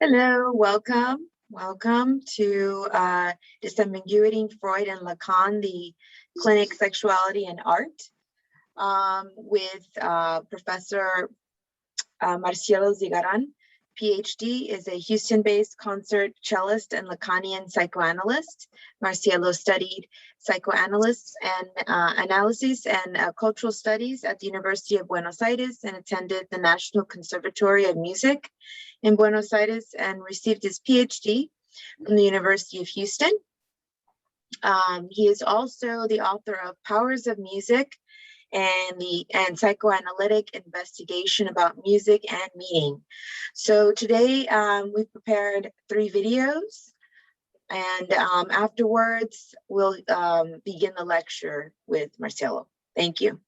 Hello, welcome to Disambiguating Freud and Lacan, the clinic Sexuality and Art, with Professor Marcelo Zigaran, PhD, is a Houston-based concert cellist and Lacanian psychoanalyst. Marcelo studied psychoanalysis and cultural studies at the University of Buenos Aires and attended the National Conservatory of Music in Buenos Aires and received his PhD from the University of Houston. He is also the author of Powers of Music and psychoanalytic investigation about music and meaning. So today we've prepared 3 videos, and afterwards we'll begin the lecture with Marcelo. Thank you.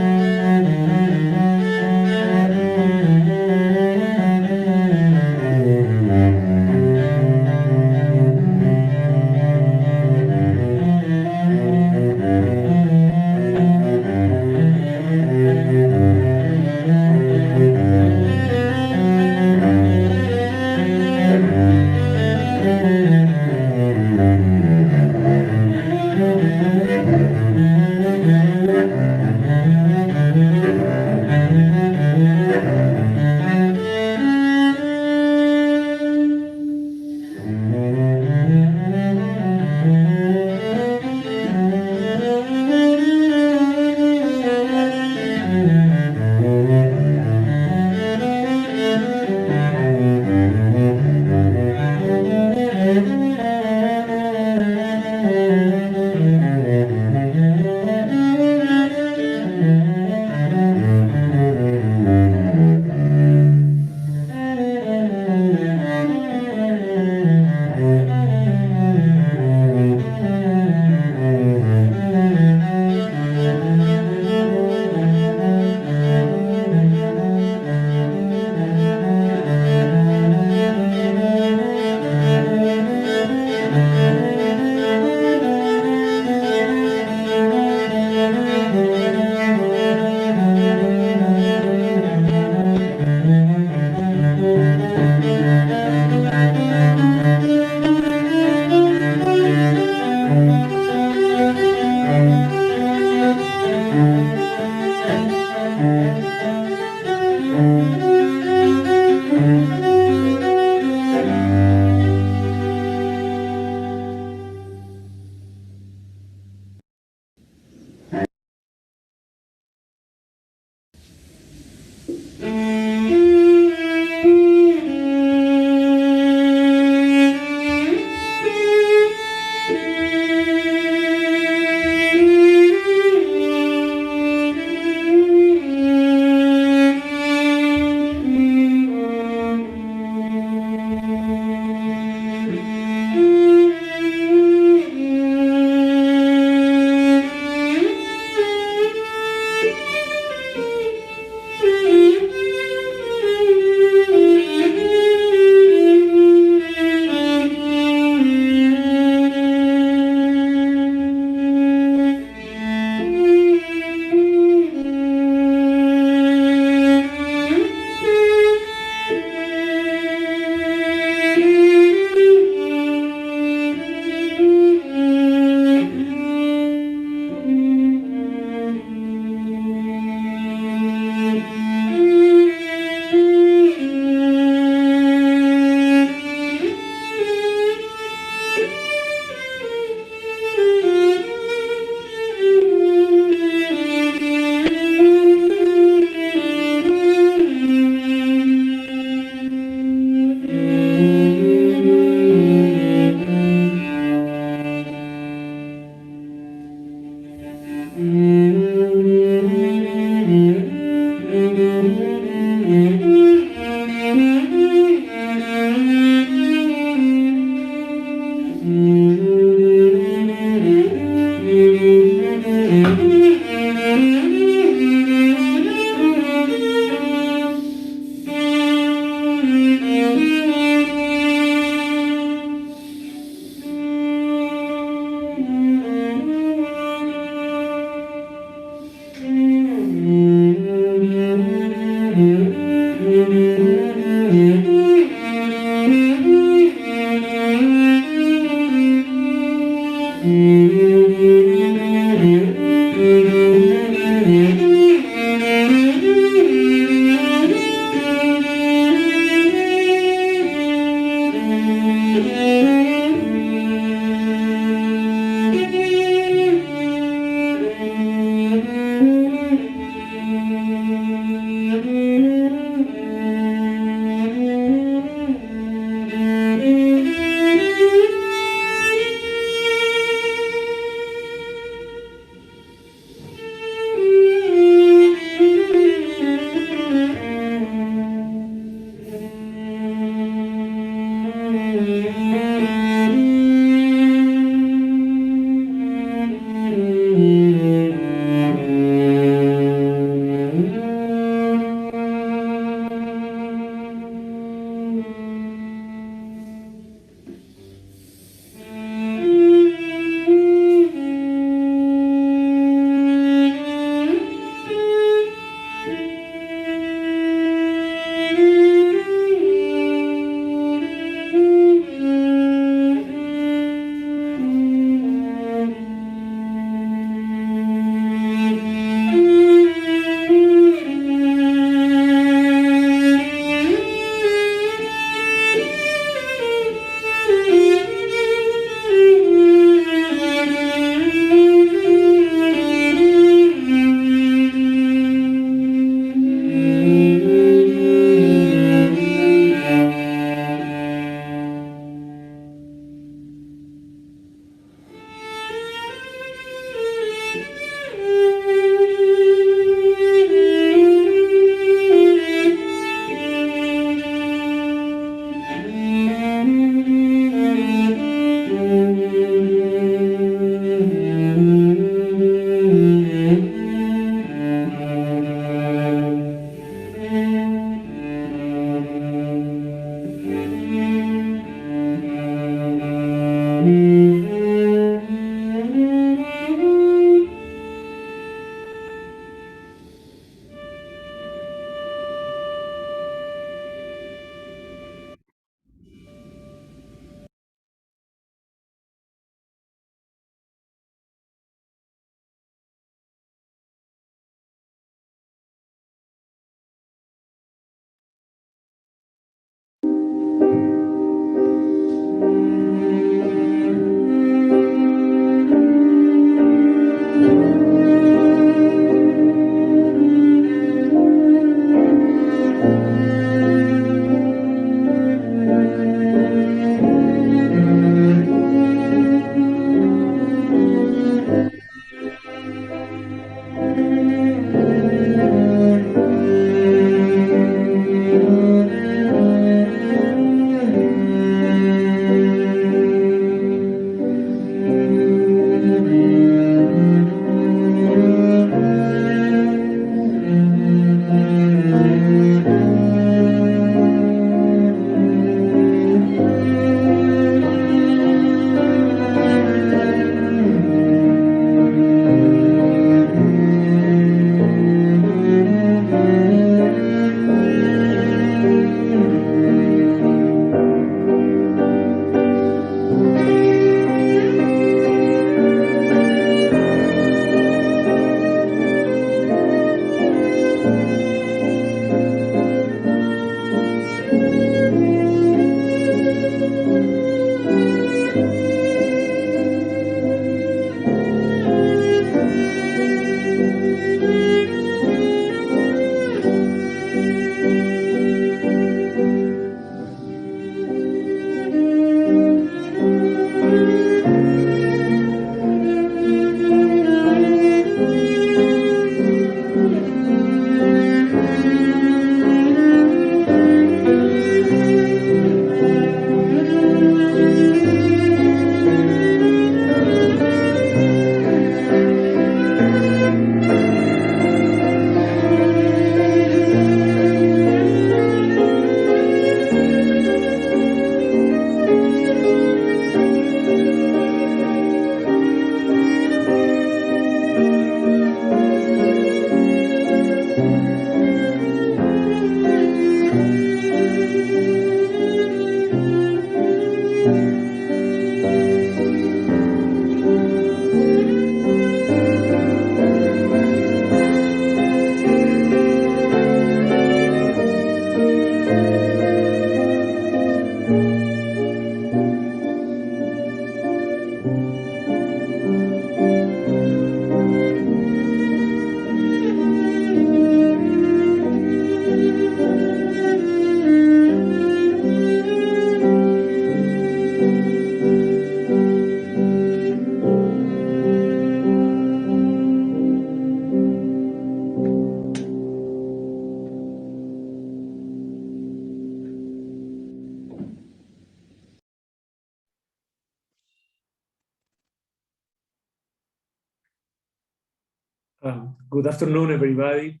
Good afternoon, everybody.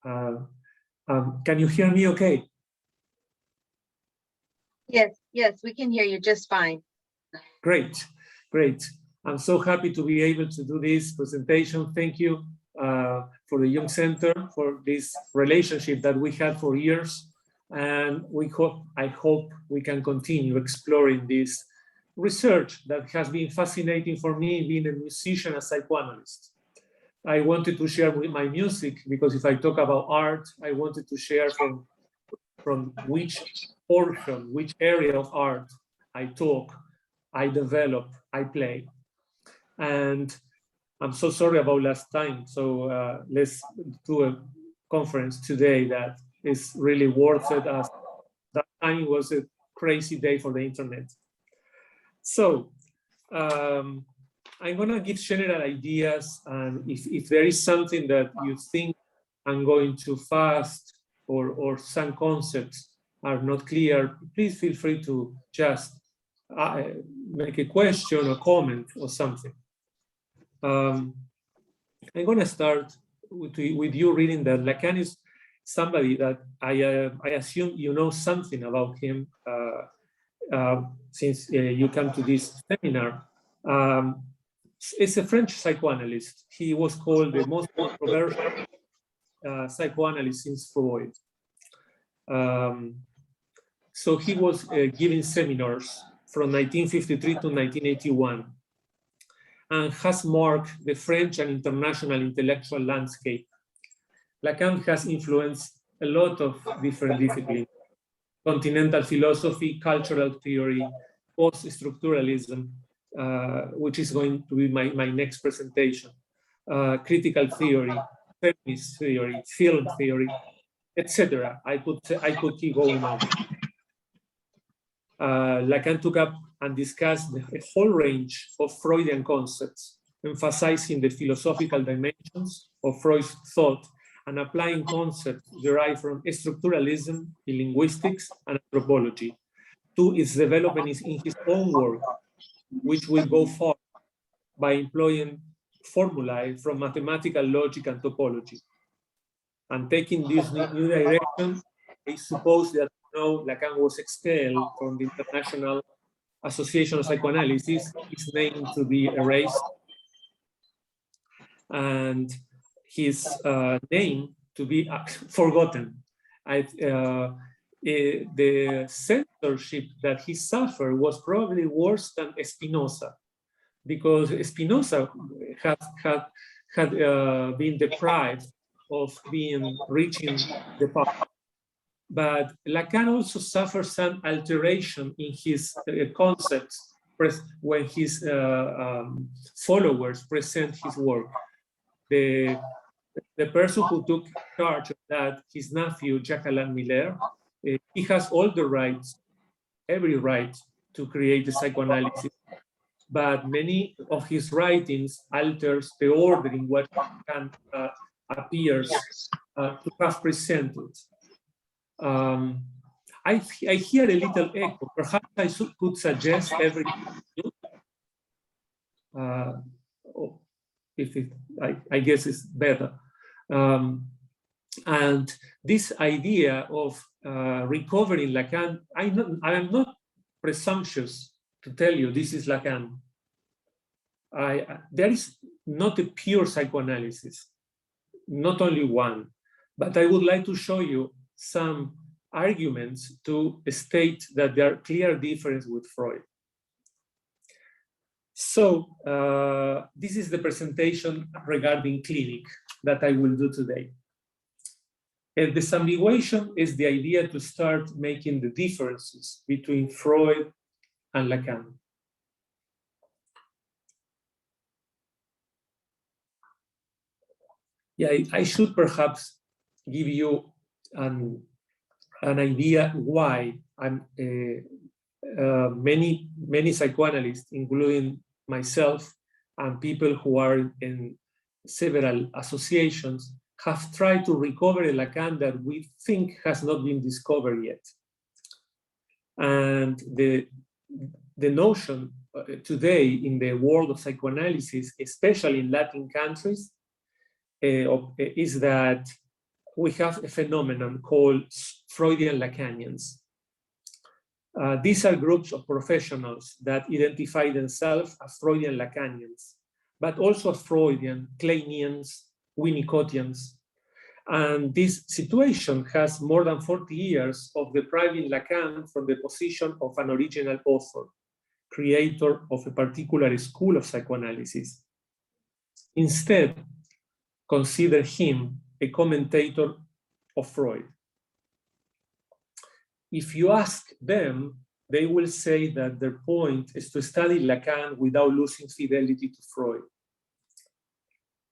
Can you hear me okay? Yes, we can hear you just fine. Great, great. I'm so happy to be able to do this presentation. Thank you for the Jung Center for this relationship that we had for years. And I hope we can continue exploring this research that has been fascinating for me, being a musician, a psychoanalyst. I wanted to share with my music, because if I talk about art, I wanted to share from which portion, which area of art I talk, I develop, I play. And I'm so sorry about last time. So let's do a conference today that is really worth it, as that time was a crazy day for the internet. So I'm gonna give general ideas, and if there is something that you think I'm going too fast or some concepts are not clear, please feel free to just make a question or comment or something. I'm gonna start with you reading that Lacan is somebody that I assume you know something about him since you come to this seminar. It's a French psychoanalyst. He was called the most controversial psychoanalyst since Freud. So he was giving seminars from 1953 to 1981 and has marked the French and international intellectual landscape. Lacan has influenced a lot of different disciplines: continental philosophy, cultural theory, post-structuralism, which is going to be my next presentation, critical theory, feminist theory, film theory, etc. I could keep going on. Lacan took up and discussed a whole range of Freudian concepts, emphasizing the philosophical dimensions of Freud's thought and applying concepts derived from structuralism in linguistics and anthropology to its development in his own work, which will go far by employing formulae from mathematical logic and topology. And taking this new direction, I suppose that Lacan was expelled from the International Association of Psychoanalysis, his name to be erased, and his name to be forgotten. The censorship that he suffered was probably worse than Spinoza, because Spinoza had been deprived of reaching the power. But Lacan also suffered some alteration in his concepts when his followers present his work. The person who took charge of that, his nephew, Jacques-Alain Miller, he has all the rights, every right to create the psychoanalysis, but many of his writings alters the order in what Lacan appears to have presented. I hear a little echo. Perhaps I could suggest I guess it's better. And this idea of recovering Lacan, I am not presumptuous to tell you this is Lacan. There is not a pure psychoanalysis, not only one, but I would like to show you some arguments to state that there are clear differences with Freud. So this is the presentation regarding clinic that I will do today. And disambiguation is the idea to start making the differences between Freud and Lacan. Yeah, I should perhaps give you an idea why many psychoanalysts, including myself and people who are in several associations, have tried to recover a Lacan that we think has not been discovered yet. And the notion today in the world of psychoanalysis, especially in Latin countries, is that we have a phenomenon called Freudian Lacanians. These are groups of professionals that identify themselves as Freudian Lacanians, but also as Freudian, Kleinians, Winnicottians. And this situation has more than 40 years of depriving Lacan from the position of an original author, creator of a particular school of psychoanalysis. Instead, consider him a commentator of Freud. If you ask them, they will say that their point is to study Lacan without losing fidelity to Freud.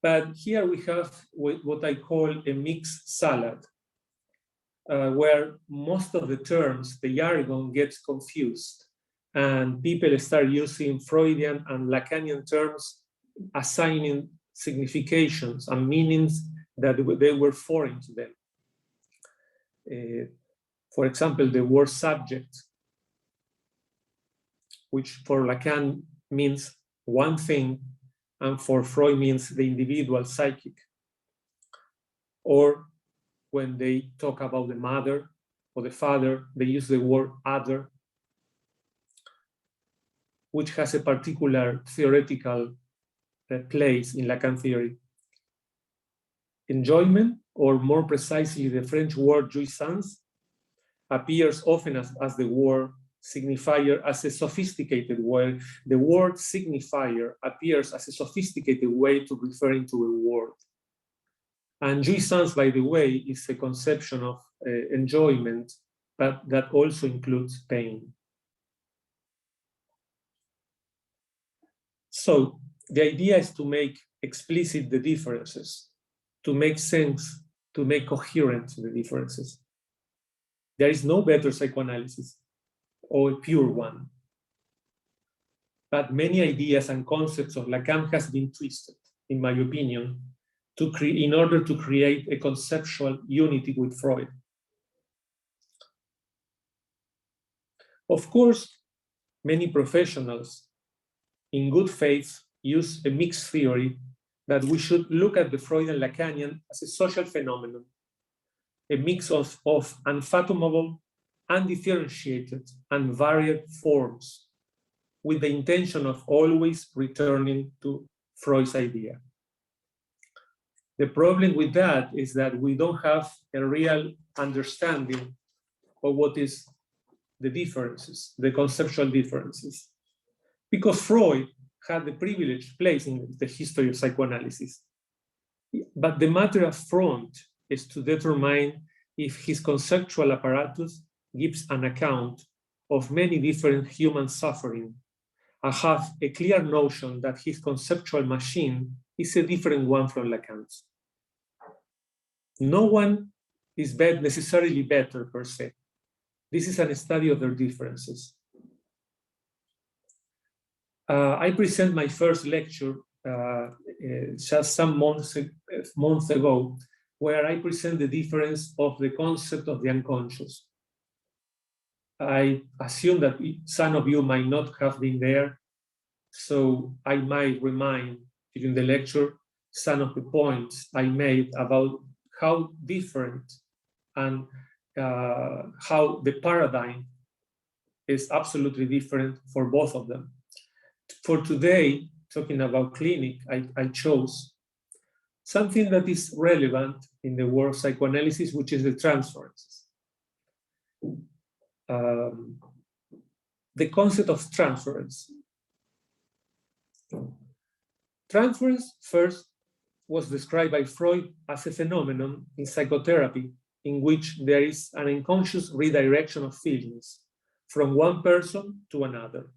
But here we have what I call a mixed salad, where most of the terms, the jargon, gets confused, and people start using Freudian and Lacanian terms, assigning significations and meanings that they were foreign to them. For example, the word subject, which for Lacan means one thing, and for Freud means the individual psychic. Or when they talk about the mother or the father, they use the word other, which has a particular theoretical place in Lacan theory. Enjoyment, or more precisely the French word jouissance, appears often as the word signifier, as a sophisticated word. The word signifier appears as a sophisticated way to referring to a word. And jouissance, by the way, is a conception of enjoyment, but that also includes pain. So the idea is to make explicit the differences, to make sense, to make coherent the differences. There is no better psychoanalysis or a pure one. But many ideas and concepts of Lacan has been twisted, in my opinion, in order to create a conceptual unity with Freud. Of course, many professionals in good faith use a mixed theory that we should look at the Freudian Lacanian as a social phenomenon, a mix of unfathomable, undifferentiated, and varied forms, with the intention of always returning to Freud's idea. The problem with that is that we don't have a real understanding of what is the differences, the conceptual differences, because Freud had the privileged place in the history of psychoanalysis. But the matter up front is to determine if his conceptual apparatus gives an account of many different human suffering. I have a clear notion that his conceptual machine is a different one from Lacan's. No one is necessarily better per se. This is a study of their differences. I present my first lecture just some months ago, where I present the difference of the concept of the unconscious. I assume that some of you might not have been there, so I might remind during the lecture some of the points I made about how different and how the paradigm is absolutely different for both of them. For today, talking about clinic, I chose something that is relevant in the world of psychoanalysis, which is the transferences. The concept of transference. Transference first was described by Freud as a phenomenon in psychotherapy in which there is an unconscious redirection of feelings from one person to another.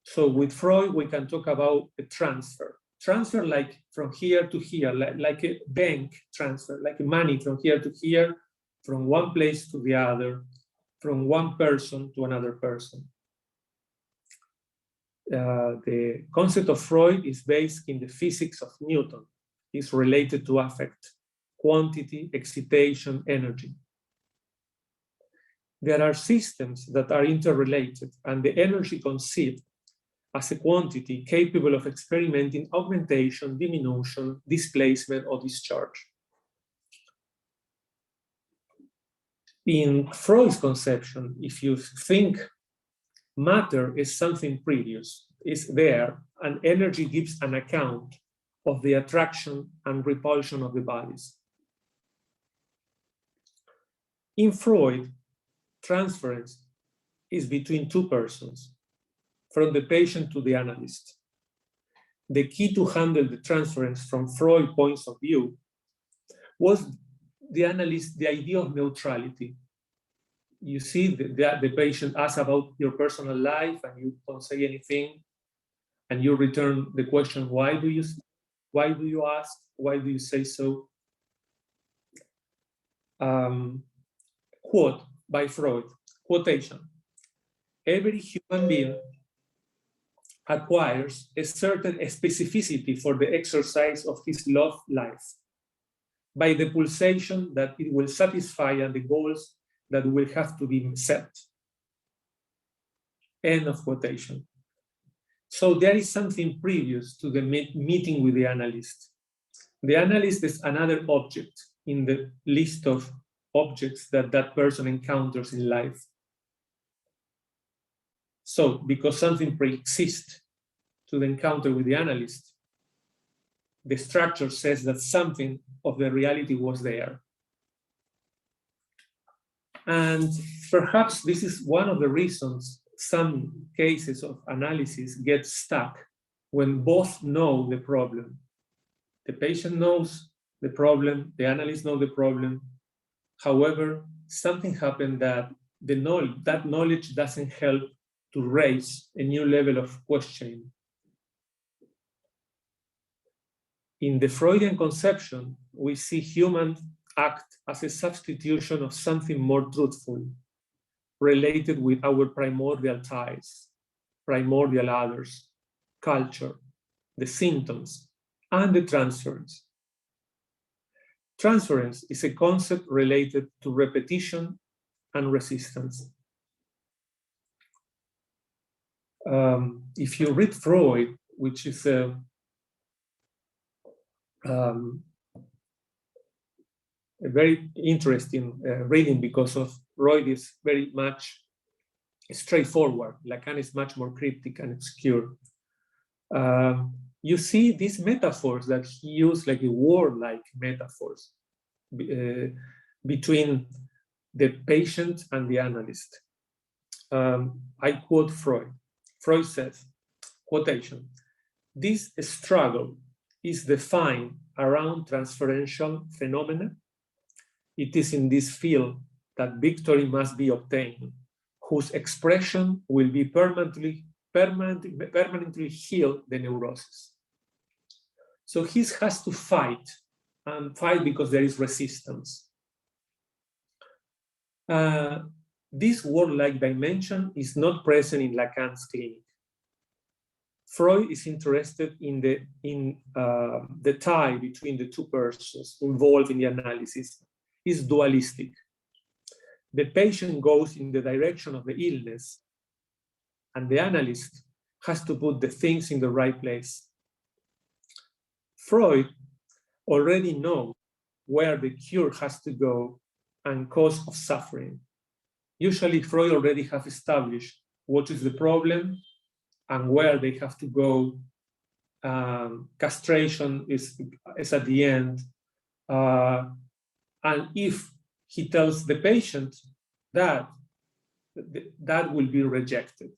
So with Freud, we can talk about a transfer. Transfer like from here to here, like a bank transfer, like money from here to here, from one place to the other, from one person to another person. The concept of Freud is based in the physics of Newton. It's related to affect, quantity, excitation, energy. There are systems that are interrelated, and the energy conceived as a quantity capable of experimenting augmentation, diminution, displacement, or discharge. In Freud's conception, if you think matter is something previous, is there, and energy gives an account of the attraction and repulsion of the bodies. In Freud, transference is between two persons, from the patient to the analyst. The key to handle the transference from Freud's points of view was the analyst, the idea of neutrality. You see, the patient asks about your personal life and you don't say anything, and you return the question, why do you ask? Why do you say so? Quote by Freud, quotation: every human being acquires a certain specificity for the exercise of his love life by the pulsation that it will satisfy and the goals that will have to be set. End of quotation. So there is something previous to the meeting with the analyst. The analyst is another object in the list of objects that that person encounters in life. So because something pre-exists to the encounter with the analyst, the structure says that something of the reality was there. And perhaps this is one of the reasons some cases of analysis get stuck when both know the problem. The patient knows the problem, the analyst knows the problem. However, something happened that that knowledge doesn't help to raise a new level of questioning. In the Freudian conception, we see human act as a substitution of something more truthful, related with our primordial ties, primordial others, culture, the symptoms, and the transference. Transference is a concept related to repetition and resistance. If you read Freud, which is a very interesting reading because of Freud is very much straightforward. Lacan is much more cryptic and obscure. You see these metaphors that he used, like a war-like metaphors between the patient and the analyst. I quote Freud. Freud says, quotation, "This struggle is defined around transferential phenomena. It is in this field that victory must be obtained, whose expression will be permanently heal the neurosis." So he has to fight, and fight because there is resistance. This war-like dimension is not present in Lacan's clinic. Freud is interested in the tie between the two persons involved in the analysis. Is dualistic. The patient goes in the direction of the illness, and the analyst has to put the things in the right place. Freud already knows where the cure has to go and cause of suffering. Usually Freud already has established what is the problem and where they have to go. Castration is at the end. And if he tells the patient that, that will be rejected.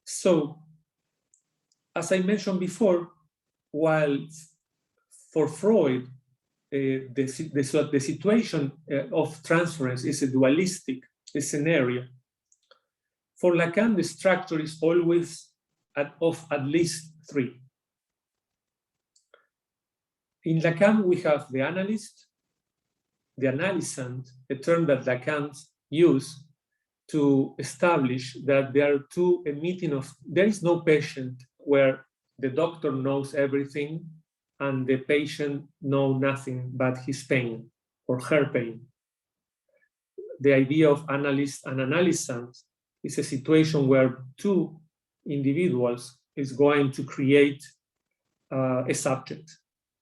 So, as I mentioned before, while for Freud, the situation of transference is a dualistic scenario, for Lacan, the structure is always of at least three. In Lacan, we have the analyst, the analysand, a term that Lacan used to establish that there are there is no patient where the doctor knows everything and the patient knows nothing but his pain or her pain. The idea of analyst and analysand is a situation where two individuals is going to create a subject,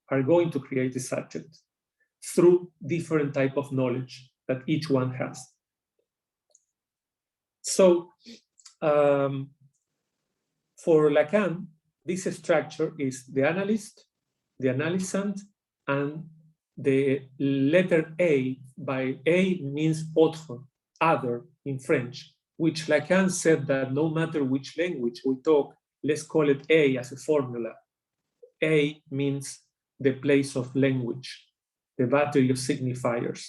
are going to create a subject through different type of knowledge that each one has. So for Lacan, this structure is the analyst, the analysand, and the letter A. By A means autre, other in French, which Lacan said that no matter which language we talk, let's call it A as a formula. A means the place of language, the battery of signifiers.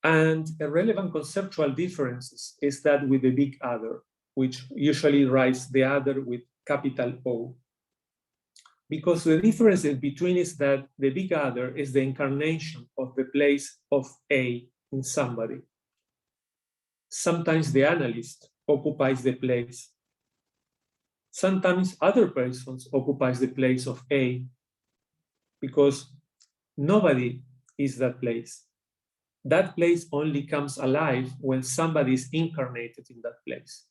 And a relevant conceptual difference is that with the big other, which usually writes the other with capital O. Because the difference between is that the big other is the incarnation of the place of A in somebody. Sometimes the analyst occupies the place. Sometimes other persons occupies the place of A, because nobody is that place. That place only comes alive when somebody is incarnated in that place.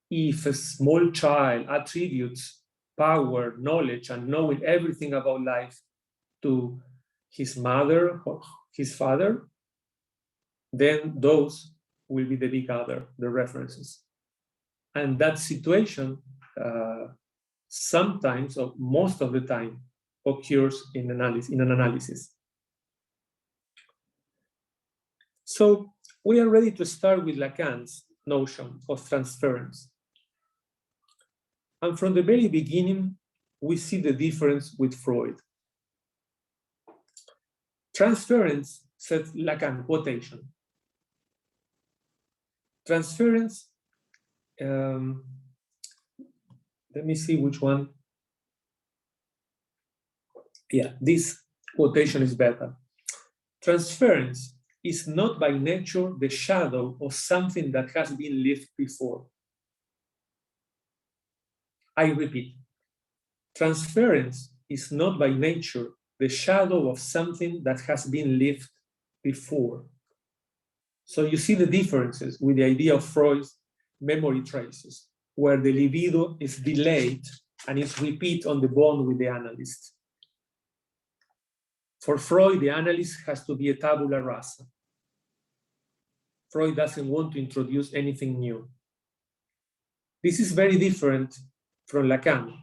If a small child attributes power, knowledge, and knowing everything about life to his mother or his father, then those will be the big other, the references. And that situation sometimes, or most of the time, occurs in an analysis. So we are ready to start with Lacan's notion of transference. And from the very beginning, we see the difference with Freud. Transference, said Lacan, quotation. Transference, let me see which one. Yeah, this quotation is better. Transference is not by nature the shadow of something that has been lived before. I repeat, transference is not by nature the shadow of something that has been lived before. So you see the differences with the idea of Freud's memory traces, where the libido is delayed and is repeat on the bond with the analyst. For Freud, the analyst has to be a tabula rasa. Freud doesn't want to introduce anything new. This is very different from Lacan,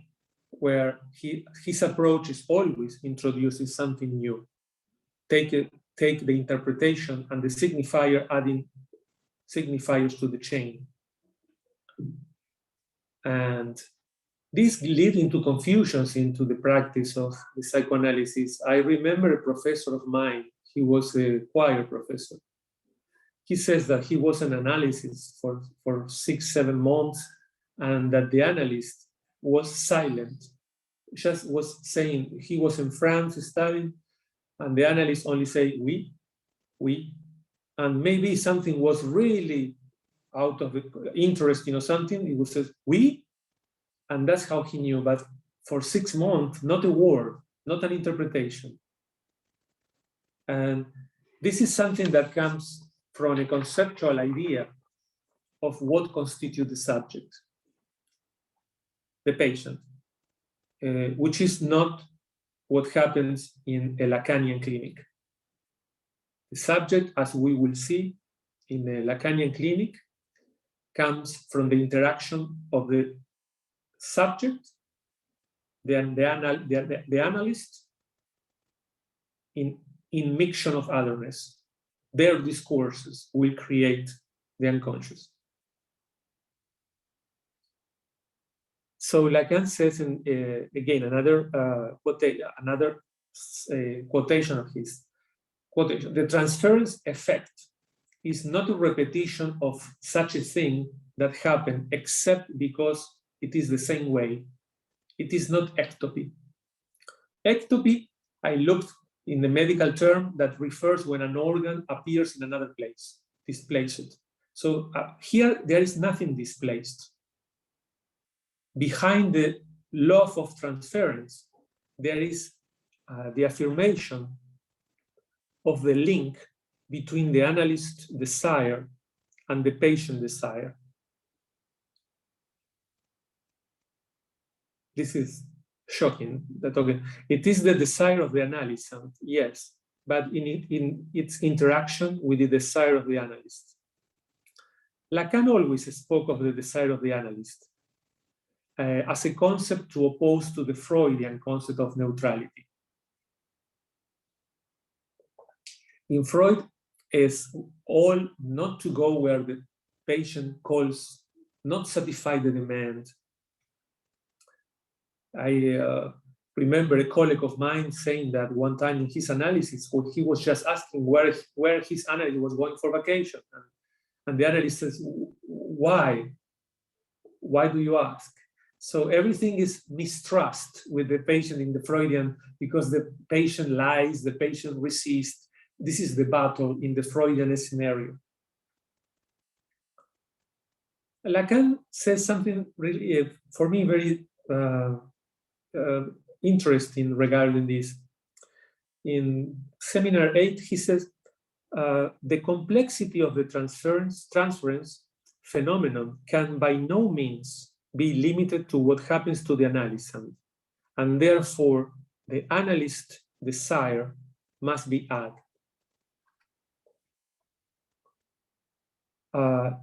where his approach is always introducing something new. Take the interpretation and the signifier, adding signifiers to the chain. And this leads into confusions into the practice of the psychoanalysis. I remember a professor of mine, he was a choir professor. He says that he was an analysis for 6-7 months, and that the analyst was silent, just was saying he was in France studying, and the analyst only say we, and maybe something was really out of interest, something, he would say we, and that's how he knew. But for 6 months, not a word, not an interpretation. And this is something that comes from a conceptual idea of what constitutes the subject, the patient, which is not what happens in a Lacanian clinic. The subject, as we will see in a Lacanian clinic, comes from the interaction of the subject, the analyst, in mixture of otherness. Their discourses will create the unconscious. So Lacan says, again, another quotation of his. Quotation, the transference effect is not a repetition of such a thing that happened except because it is the same way. It is not ectopy. Ectopy, I looked in the medical term that refers when an organ appears in another place, displaced. So here there is nothing displaced. Behind the love of transference, there is the affirmation of the link between the analyst's desire and the patient desire. This is shocking. That okay, it is the desire of the analyst, yes, but in its interaction with the desire of the analyst. Lacan always spoke of the desire of the analyst as a concept to oppose to the Freudian concept of neutrality. In Freud, is all not to go where the patient calls, not satisfy the demand. I remember a colleague of mine saying that one time in his analysis, he was just asking where his analyst was going for vacation. And the analyst says, why? Why do you ask? So everything is mistrust with the patient in the Freudian, because the patient lies, the patient resists. This is the battle in the Freudian scenario. Lacan says something really, for me, very interesting regarding this. In Seminar 8, he says, the complexity of the transference phenomenon can by no means be limited to what happens to the analyst, and therefore the analyst's desire must be added.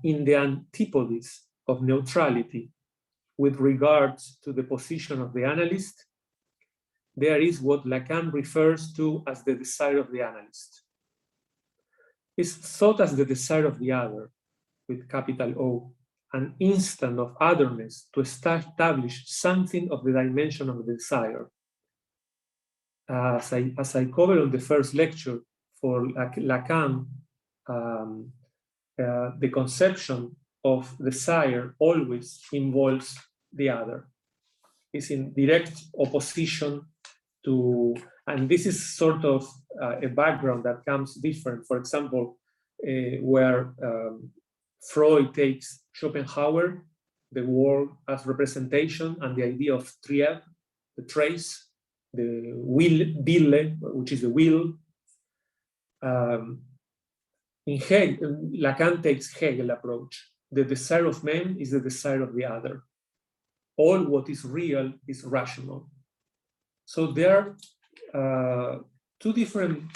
In the antipodes of neutrality with regards to the position of the analyst, there is what Lacan refers to as the desire of the analyst. It's thought as the desire of the other, with capital O, an instant of otherness to establish something of the dimension of the desire. As I covered on the first lecture, for Lacan, the conception of desire always involves the other. It's in direct opposition to, and this is sort of a background that comes different. For example, where Freud takes Schopenhauer, the world as representation, and the idea of triad, the trace, the Wille, which is the will. In Hegel, Lacan takes Hegel approach. The desire of man is the desire of the other. All what is real is rational. So there are two different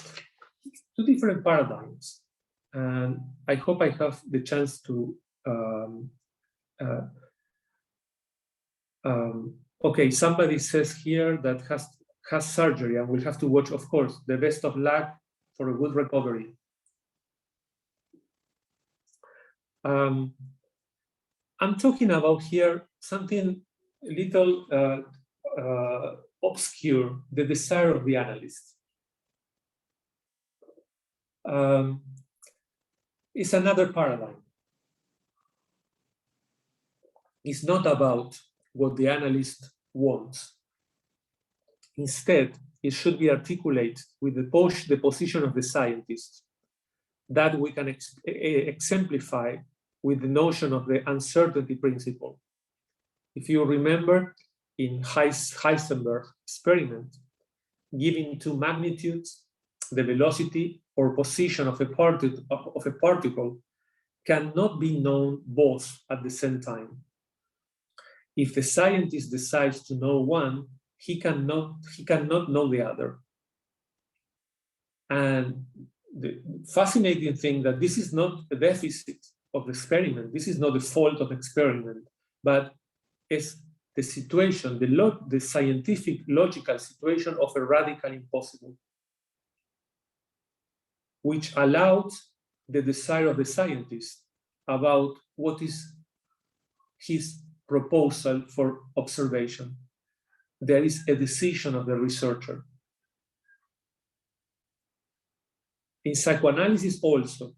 paradigms, and I hope I have the chance to. Okay, somebody says here that has surgery and will have to watch. Of course, the best of luck for a good recovery. I'm talking about here something a little obscure, the desire of the analyst. It's another paradigm. It's not about what the analyst wants. Instead, it should be articulated with the position of the scientist, that we can exemplify with the notion of the uncertainty principle. If you remember, in Heisenberg's experiment, giving two magnitudes, the velocity or position of a particle cannot be known both at the same time. If the scientist decides to know one, he cannot know the other. And the fascinating thing that this is not a deficit of the experiment, this is not the fault of the experiment, but it's the situation, the scientific logical situation of a radical impossible, which allowed the desire of the scientist about what is his proposal for observation. There is a decision of the researcher. In psychoanalysis also,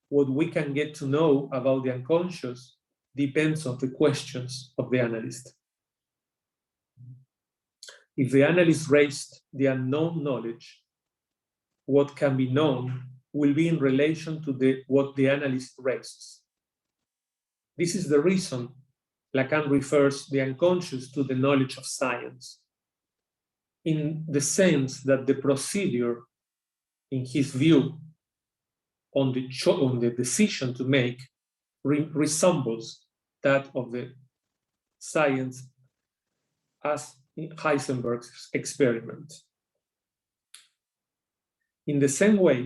what we can get to know about the unconscious depends on the questions of the analyst. If the analyst raised the unknown knowledge, what can be known will be in relation to what the analyst raises. This is the reason Lacan refers the unconscious to the knowledge of science, in the sense that the procedure in his view, on the decision to make resembles that of the science as in Heisenberg's experiment. In the same way,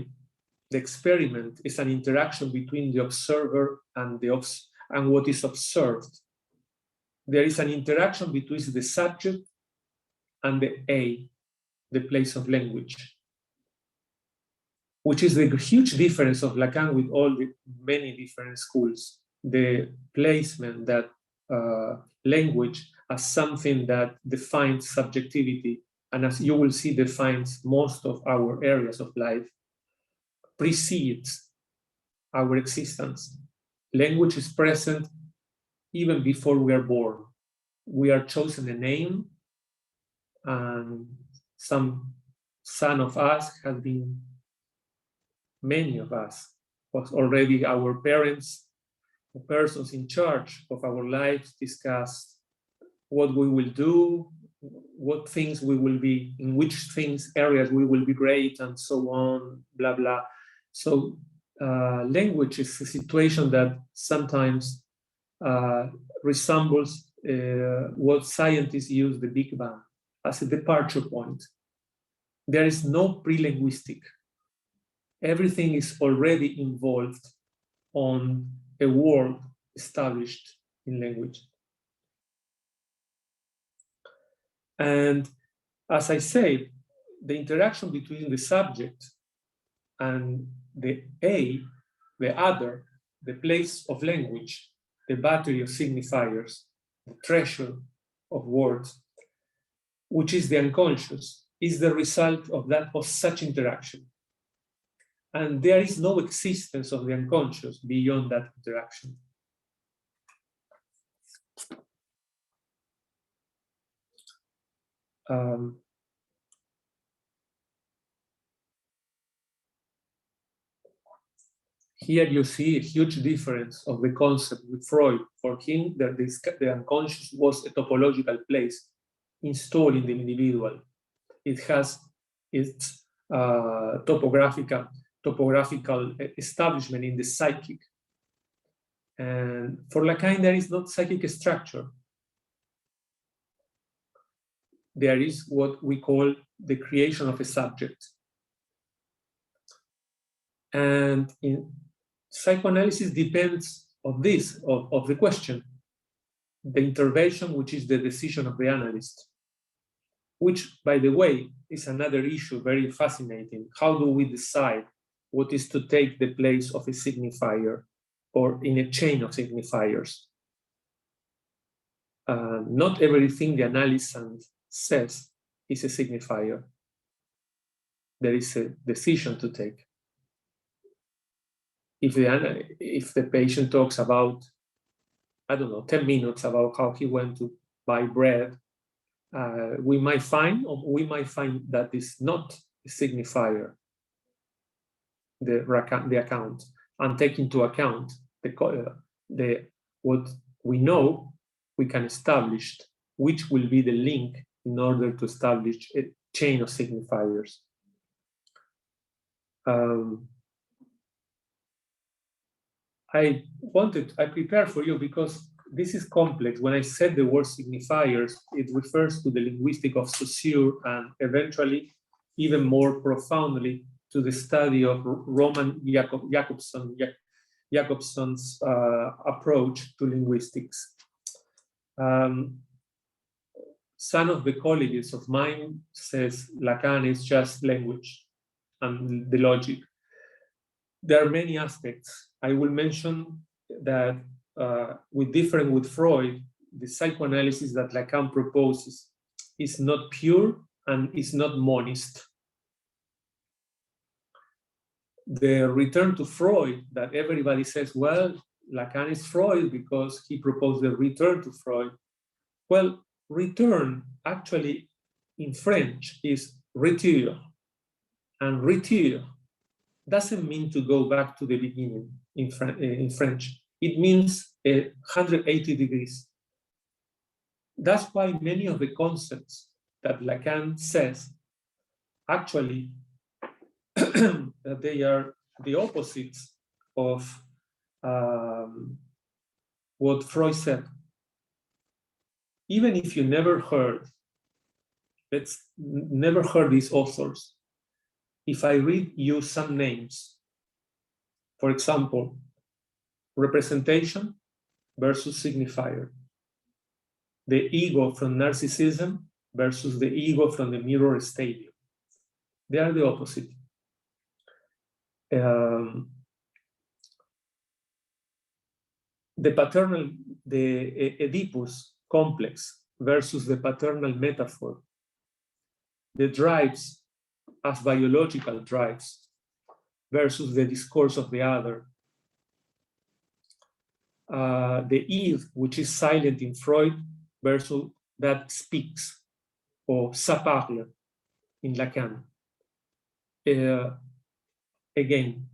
the experiment is an interaction between the observer and what is observed. There is an interaction between the subject and the A, the place of language, which is the huge difference of Lacan with all the many different schools. The placement that language as something that defines subjectivity, and as you will see, defines most of our areas of life, precedes our existence. Language is present even before we are born. We are chosen a name, and some of us have been, many of us, was already our parents, the persons in charge of our lives, discussed what we will do, what things we will be, in which things, areas we will be great, and so on, blah, blah. So language is a situation that sometimes resembles what scientists use the Big Bang as a departure point. There is no pre-linguistic. Everything is already involved on a world established in language. And as I said, the interaction between the subject and the A, the other, the place of language, the battery of signifiers, the treasure of words, which is the unconscious, is the result of such interaction. And there is no existence of the unconscious beyond that interaction. Here you see a huge difference of the concept with Freud. For him, the unconscious was a topological place installed in the individual. It has its topographical establishment in the psychic. And for Lacan, there is not psychic structure. There is what we call the creation of a subject. And in psychoanalysis depends on this, of the question, the intervention, which is the decision of the analyst, which, by the way, is another issue, very fascinating. How do we decide what is to take the place of a signifier or in a chain of signifiers? Not everything the analyst says is a signifier. There is a decision to take. If the patient talks about, I don't know, 10 minutes about how he went to buy bread, we might find that is not a signifier, the account, and take into account what we know, we can establish which will be the link in order to establish a chain of signifiers. I prepared for you because this is complex. When I said the word signifiers, it refers to the linguistic of Saussure and eventually, even more profoundly, to the study of Roman Jakobson's approach to linguistics. Some of the colleagues of mine says Lacan is just language and the logic. There are many aspects. I will mention that with Freud, the psychoanalysis that Lacan proposes is not pure and is not monist. The return to Freud that everybody says, well, Lacan is Freud because he proposed the return to Freud. Well, return actually in French is retour, and retour doesn't mean to go back to the beginning in French. It means 180 degrees. That's why many of the concepts that Lacan says actually that they are the opposites of what Freud said. Even if you never heard these authors, if I read you some names, for example, representation versus signifier, the ego from narcissism versus the ego from the mirror stadium. They are the opposite. The Oedipus complex versus the paternal metaphor, the drives as biological drives versus the discourse of the other, the Eve, which is silent in Freud, versus that speaks, or ça parle in Lacan. Again,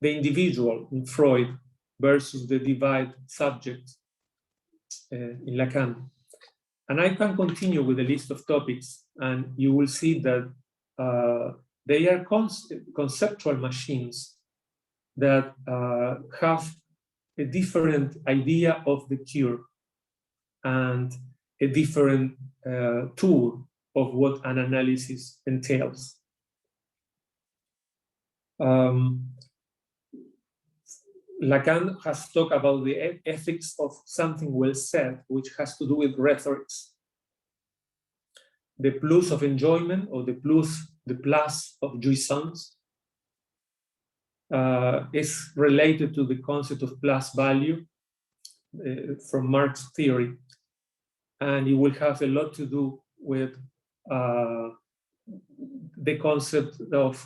the individual in Freud versus the divide subject in Lacan. And I can continue with a list of topics, and you will see that they are conceptual machines that have a different idea of the cure and a different tool of what an analysis entails. Lacan has talked about the ethics of something well said, which has to do with rhetorics. The plus of enjoyment, or the plus of jouissance, is related to the concept of plus value from Marx's theory. And it will have a lot to do with the concept of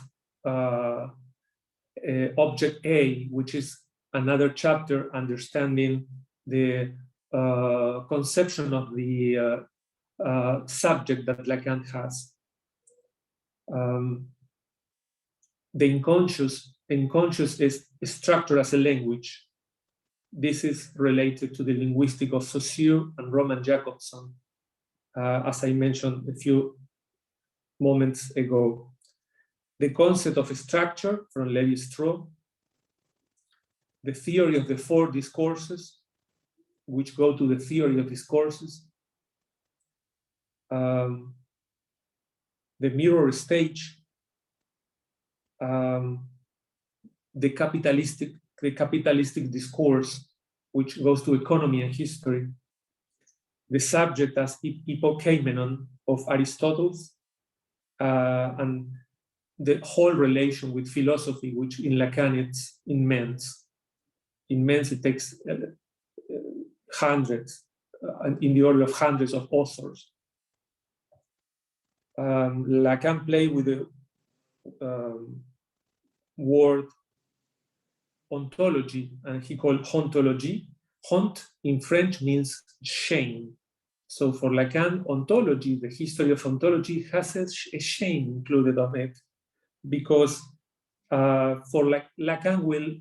object A, which is another chapter understanding the conception of the subject that Lacan has. The unconscious is structured as a language. This is related to the linguistic of Saussure and Roman Jakobson, as I mentioned a few moments ago. The concept of structure from Lévi-Strauss, the theory of the four discourses, which go to the theory of discourses, the mirror stage, the capitalistic discourse, which goes to economy and history, the subject as hypokeimenon of Aristotle, and the whole relation with philosophy, which in Lacan it's immense. Immense, it takes hundreds, in the order of hundreds of authors. Lacan played with the word ontology, and he called ontology. Hont in French means shame. So for Lacan, ontology, the history of ontology, has a shame included on it, because for Lacan will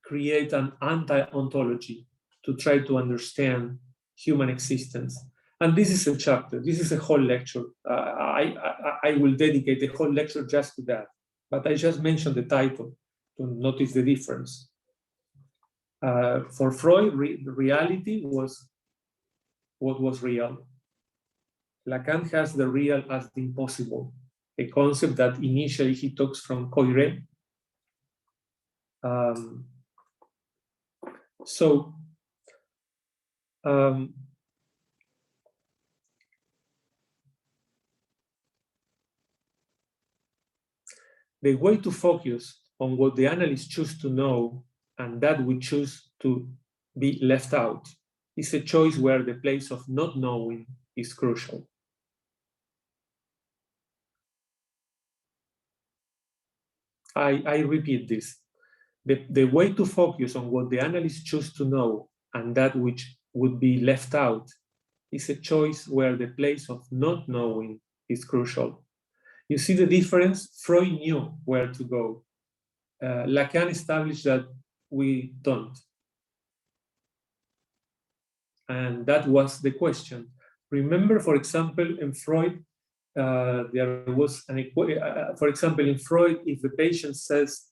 create an anti-ontology to try to understand human existence. And this is a chapter, this is a whole lecture. I will dedicate a whole lecture just to that, but I just mentioned the title to notice the difference. For Freud, reality was what was real. Lacan has the real as the impossible, a concept that initially he talks from Coiré. The way to focus on what the analyst chooses to know and that we choose to be left out is a choice where the place of not knowing is crucial. I repeat this. The way to focus on what the analyst chooses to know and that which would be left out is a choice where the place of not knowing is crucial. You see the difference? Freud knew where to go. Lacan established that we don't. And that was the question. Remember, for example, in Freud, there was an equation. For example, in Freud, if the patient says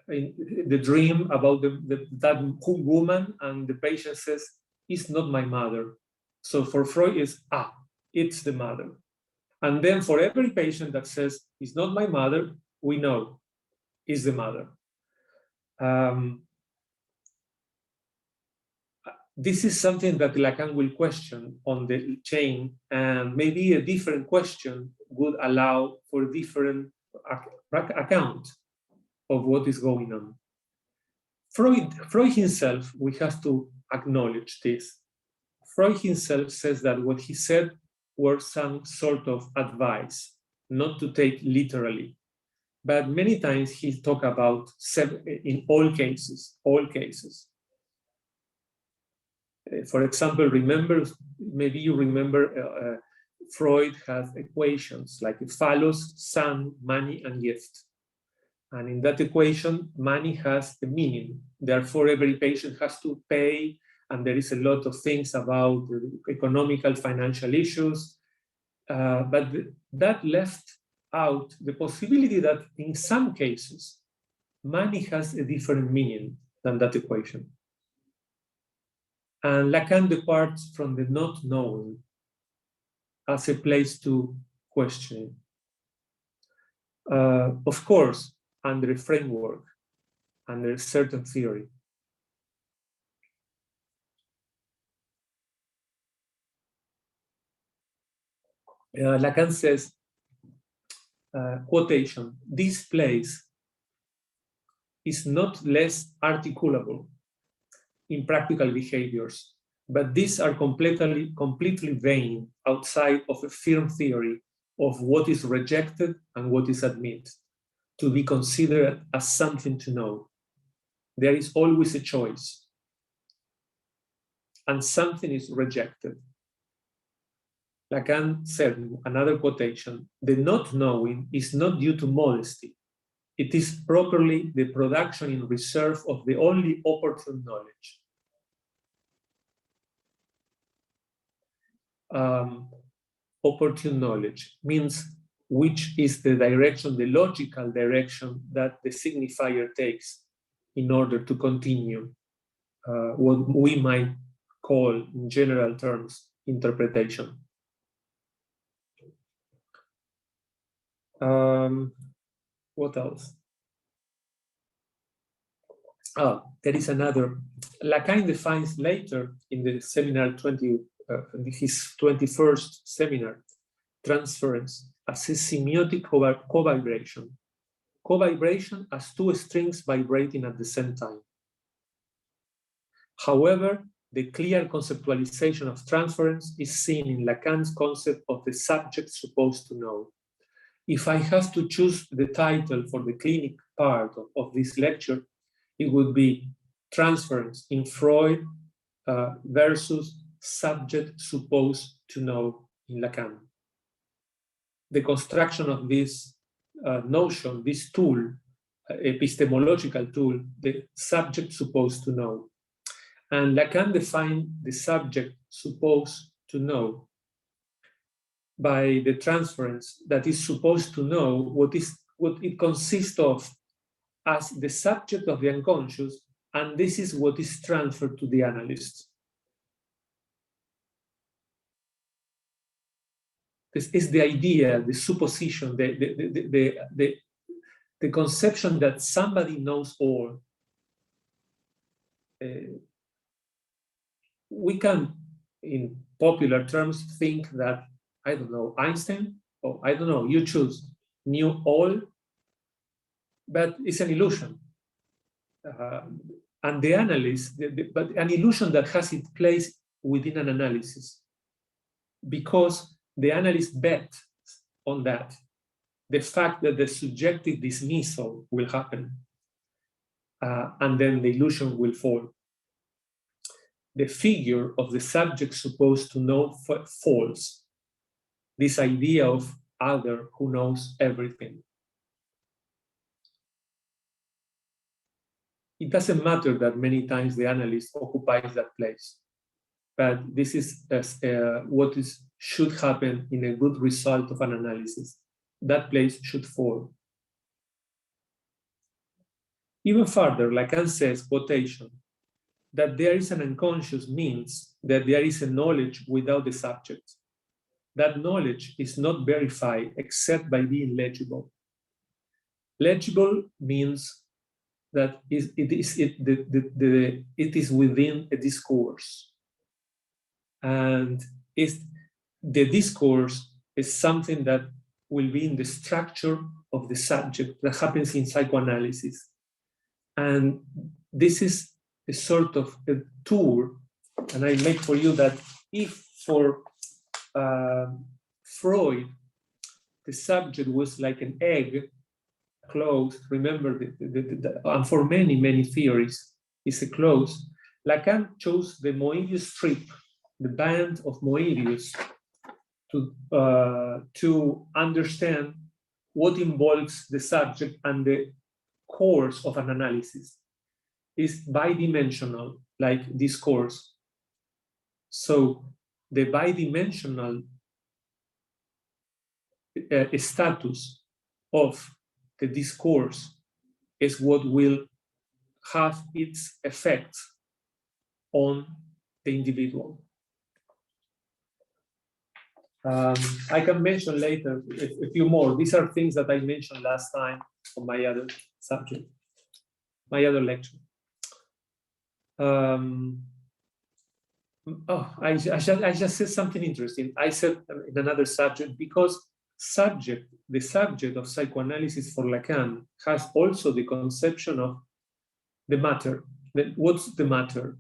in the dream about that woman, and the patient says, "It's not my mother." So for Freud, it's the mother. And then for every patient that says, "It's not my mother," we know it's the mother. This is something that Lacan will question on the chain, and maybe a different question would allow for a different account of what is going on. Freud himself, we have to acknowledge this. Freud himself says that what he said were some sort of advice, not to take literally. But many times he talked about in all cases. For example, maybe you remember Freud has equations like phallus, son, money, and gift. And in that equation, money has a meaning. Therefore, every patient has to pay, and there is a lot of things about economical, financial issues. But that left out the possibility that in some cases, money has a different meaning than that equation. And Lacan departs from the not knowing as a place to question. Of course, under a framework, under a certain theory. Lacan says, quotation, "This place is not less articulable in practical behaviors, but these are completely vain outside of a firm theory of what is rejected and what is admitted, to be considered as something to know. There is always a choice, and something is rejected." Lacan said in another quotation, "The not knowing is not due to modesty. It is properly the production in reserve of the only opportune knowledge." Opportune knowledge means which is the direction, the logical direction that the signifier takes in order to continue what we might call, in general terms, interpretation. What else? There is another. Lacan defines later in the seminar his 21st seminar, transference as a semiotic co-vibration. Co-vibration as two strings vibrating at the same time. However, the clear conceptualization of transference is seen in Lacan's concept of the subject supposed to know. If I have to choose the title for the clinic part of this lecture, it would be Transference in Freud versus Subject Supposed to Know in Lacan. The construction of this notion, this tool, epistemological tool, the subject supposed to know. And Lacan defined the subject supposed to know by the transference that is supposed to know what it consists of as the subject of the unconscious, and this is what is transferred to the analyst. This is the idea, the supposition, the conception that somebody knows all. We can, in popular terms, think that, I don't know, Einstein, or I don't know, you choose, knew all, but it's an illusion. And the analyst, but an illusion that has its place within an analysis, because the analyst bet on that, the fact that the subjective dismissal will happen, and then the illusion will fall. The figure of the subject supposed to know falls. This idea of other who knows everything. It doesn't matter that many times the analyst occupies that place. but this is what should happen in a good result of an analysis. That place should fall. Even further, Lacan says, quotation, that there is an unconscious means that there is a knowledge without the subject. That knowledge is not verified except by being legible. Legible means that it is within a discourse. And the discourse is something that will be in the structure of the subject that happens in psychoanalysis. And this is a sort of a tour, and I make for you that if for Freud, the subject was like an egg closed, remember, and for many theories, it's a close. Lacan chose the Moebius strip, the band of Moebius, to understand what involves the subject and the course of an analysis. Is bidimensional, like discourse. So the bidimensional status of the discourse is what will have its effect on the individual. I can mention later a few more. These are things that I mentioned last time on my other subject, my other lecture. I just said something interesting. I said in another subject, because the subject of psychoanalysis for Lacan has also the conception of the matter. What's the matter?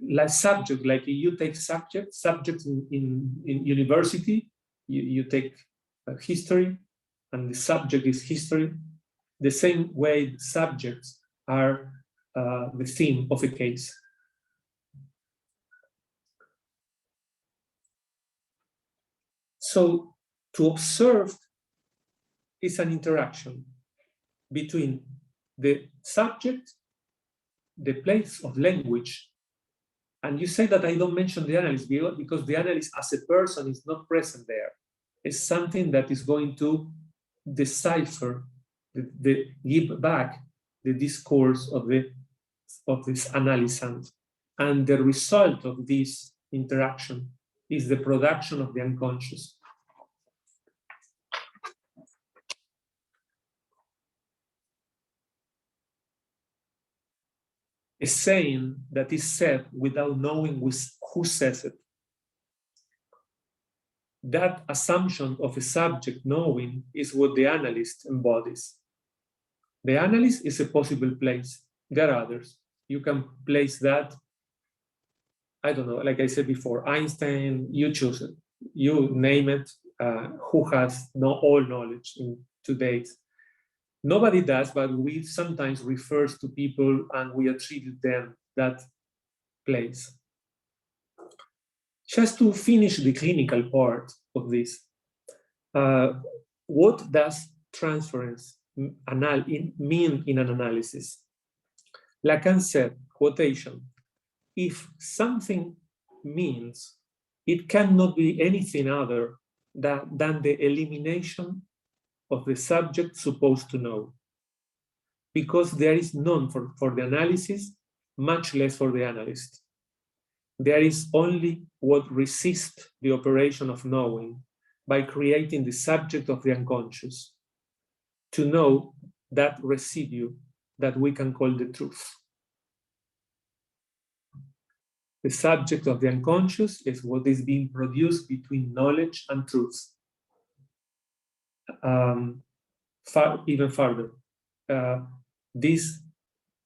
Like subject, like you take subjects in university, you take history, and the subject is history. The same way subjects are the theme of a case. So to observe is an interaction between the subject, the place of language, and you say that I don't mention the analyst because the analyst as a person is not present there. It's something that is going to decipher, give back the discourse of this analysand. And the result of this interaction is the production of the unconscious. A saying that is said without knowing who says it. That assumption of a subject knowing is what the analyst embodies. The analyst is a possible place. There are others. You can place that, I don't know, like I said before, Einstein, you choose it. You name it, who has all knowledge in today's. Nobody does, but we sometimes refer to people and we attribute them that place. Just to finish the clinical part of this, what does transference mean in an analysis? Lacan said, quotation, if something means, it cannot be anything other than the elimination of the subject supposed to know, because there is none for the analysis, much less for the analyst. There is only what resists the operation of knowing by creating the subject of the unconscious, to know that residue that we can call the truth. The subject of the unconscious is what is being produced between knowledge and truth. Even further, this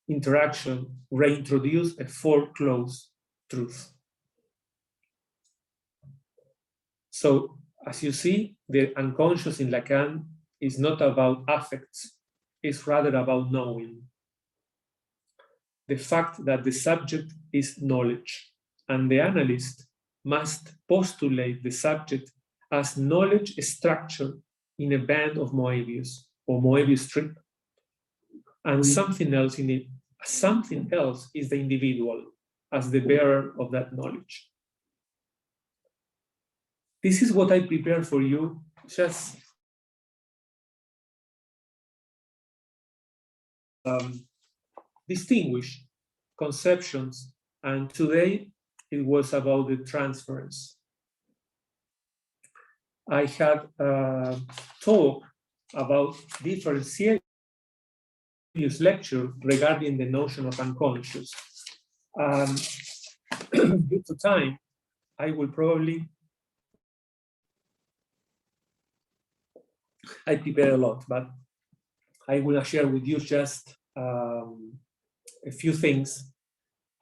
interaction reintroduces a foreclosed truth. So, as you see, the unconscious in Lacan is not about affects, it's rather about knowing. The fact that the subject is knowledge, and the analyst must postulate the subject as knowledge structure in a band of Moebius or Moebius strip, and something else is the individual as the bearer of that knowledge. This is what I prepared for you, just distinguish conceptions, and today it was about the transference. I had talked about different serious lecture regarding the notion of unconscious. Due to time, I will probably, I prepare a lot, but I will share with you just a few things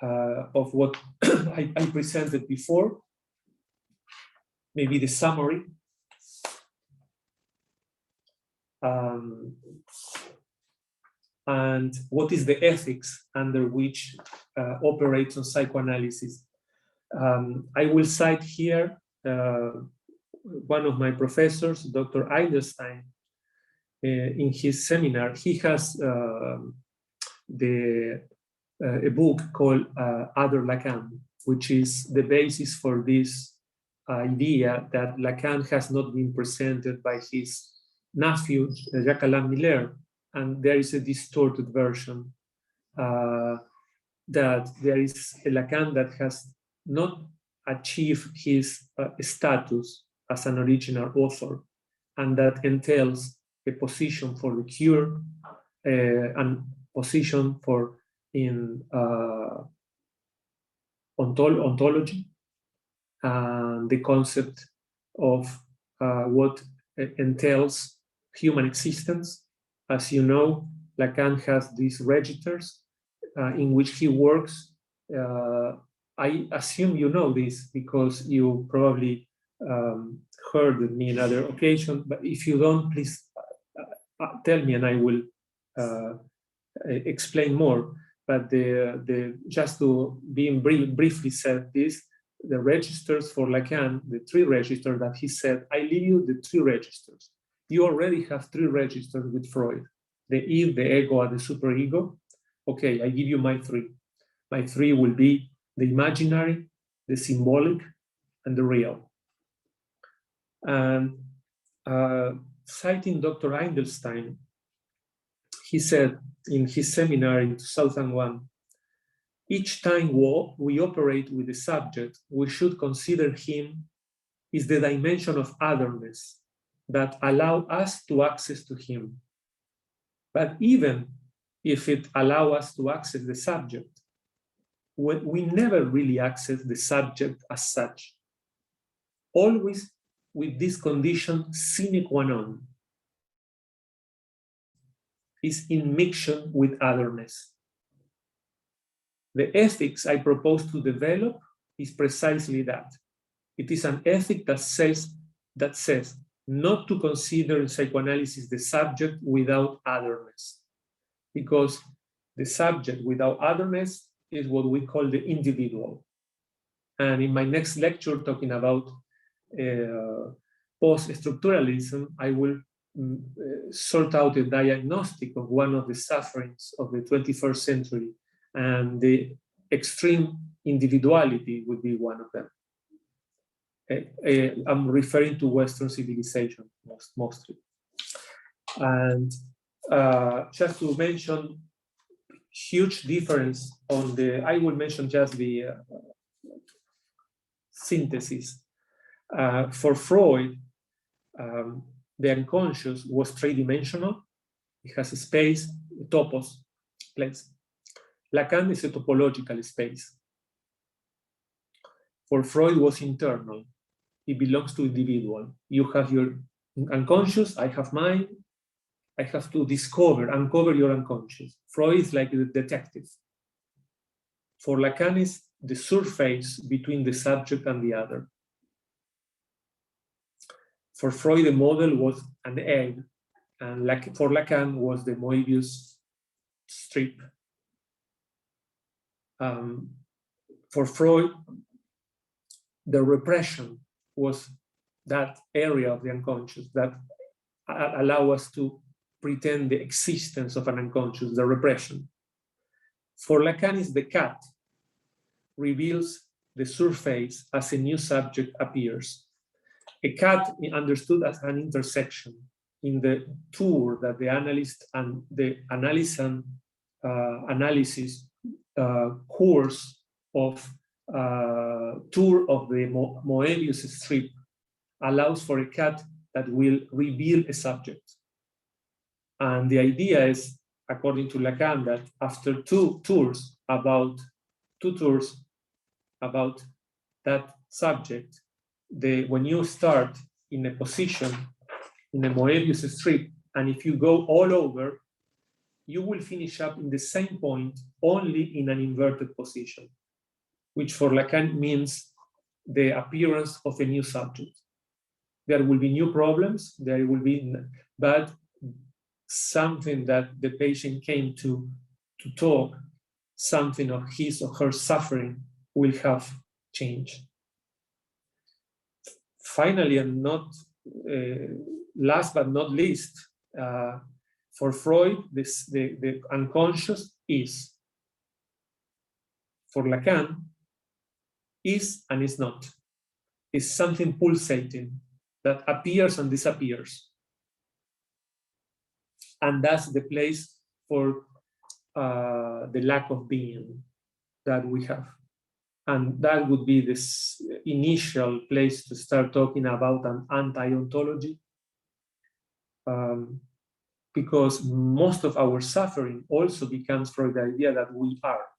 of what I presented before, maybe the summary. And what is the ethics under which operates on psychoanalysis. I will cite here one of my professors, Dr. Eidelstein, in his seminar. He has a book called Other Lacan, which is the basis for this idea that Lacan has not been presented by his nephew, Jacques-Alain Miller, and there is a distorted version that there is a Lacan that has not achieved his status as an original author, and that entails a position for the cure and position for in ontology, and the concept of what entails human existence. As you know, Lacan has these registers in which he works. I assume you know this because you probably heard me in other occasions, but if you don't, please tell me and I will explain more. But just to be briefly said this, the registers for Lacan, the three registers that he said, I leave you the three registers. You already have three registers with Freud, the id, the ego, and the superego. Okay, I give you my three. My three will be the imaginary, the symbolic, and the real. And citing Dr. Eidelstein, he said in his seminar in 2001, each time we operate with the subject, we should consider him is the dimension of otherness that allow us to access to him. But even if it allow us to access the subject, we never really access the subject as such. Always with this condition sine qua non, is in mixture with otherness. The ethics I propose to develop is precisely that. It is an ethic that says not to consider in psychoanalysis the subject without otherness, because the subject without otherness is what we call the individual. And in my next lecture, talking about post-structuralism, I will sort out a diagnostic of one of the sufferings of the 21st century, and the extreme individuality would be one of them. I'm referring to Western civilization mostly. And just to mention huge difference on the, I will mention just the synthesis. For Freud, the unconscious was three-dimensional. It has a space, a topos, place. Lacan is a topological space. For Freud, was internal. It belongs to individual. You have your unconscious, I have mine. I have to uncover your unconscious. Freud is like the detective. For Lacan, is the surface between the subject and the other. For Freud, the model was an egg, and for Lacan was the Moebius strip. For Freud, the repression was that area of the unconscious that allow us to pretend the existence of an unconscious, the repression. For Lacan, is the cat reveals the surface as a new subject appears. A cat understood as an intersection in the tour that the analyst and the analysis course of tour of the Moebius strip allows for a cat that will reveal a subject. And the idea is, according to Lacan, that after two tours about that subject, when you start in a position in a Moebius strip, and if you go all over, you will finish up in the same point only in an inverted position, which for Lacan means the appearance of a new subject. There will be new problems, but something that the patient came to talk, something of his or her suffering will have changed. Finally, and not last but not least, for Freud, the unconscious is. For Lacan, is and is not. Is something pulsating that appears and disappears. And that's the place for the lack of being that we have. And that would be this initial place to start talking about an anti-ontology, because most of our suffering also becomes from the idea that we are.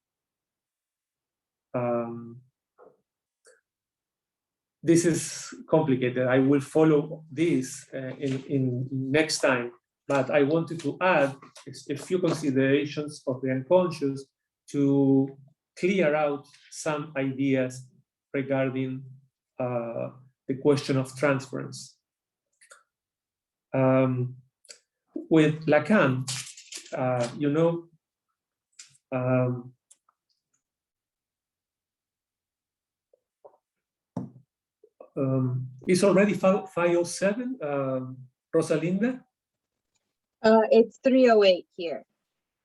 This is complicated. I will follow this in next time, but I wanted to add a few considerations of the unconscious to clear out some ideas regarding the question of transference. With Lacan, it's already 5:07, Rosalinda? It's 3:08 here.